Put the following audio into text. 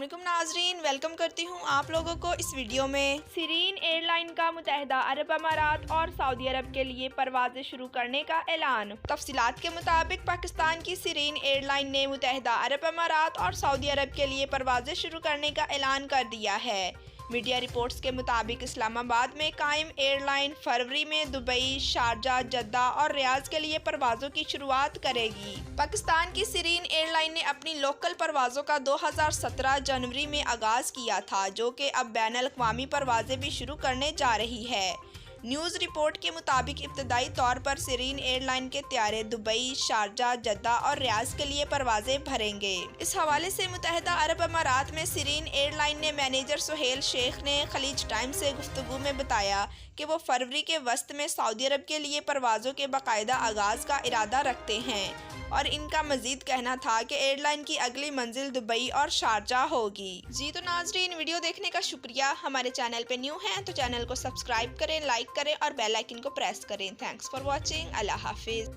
अस्सलामुअलैकुम नाजरीन, वेलकम करती हूँ आप लोगों को इस वीडियो में। सीरीन एयरलाइन का मुत्तहिदा अरब अमारात और सऊदी अरब के लिए परवाजें शुरू करने का ऐलान। तफसीलात के मुताबिक पाकिस्तान की सीरीन एयरलाइन ने मुत्तहिदा अरब अमारात और सऊदी अरब के लिए परवाजें शुरू करने का ऐलान कर दिया है। मीडिया रिपोर्ट्स के मुताबिक इस्लामाबाद में कायम एयरलाइन फरवरी में दुबई, शारजा, जद्दा और रियाज के लिए परवाज़ों की शुरुआत करेगी। पाकिस्तान की सीरीन एयरलाइन ने अपनी लोकल परवाज़ों का 2017 जनवरी में आगाज़ किया था, जो कि अब बैनुल अक़वामी परवाज़ें भी शुरू करने जा रही है। न्यूज़ रिपोर्ट के मुताबिक इब्तदाई तौर पर सीरीन एयरलाइन के त्यारे दुबई, शारजा, जद्दा और रियाज के लिए परवाजें भरेंगे। इस हवाले से मुत्तहिदा अरब अमारात में सीरीन एयरलाइन ने मैनेजर सुहेल शेख ने खलीज टाइम्स से गुफ्तगू में बताया कि वो फरवरी के वस्त में सऊदी अरब के लिए परवाज़ों के बाकायदा आगाज़ का इरादा रखते हैं और इनका मजीद कहना था कि एयरलाइन की अगली मंजिल दुबई और शारजा होगी। जी तो नाजरीन, वीडियो देखने का शुक्रिया। हमारे चैनल पे न्यू हैं तो चैनल को सब्सक्राइब करें, लाइक करें और बेल आइकन को प्रेस करें। Thanks for watching. अल्लाह हाफिज़।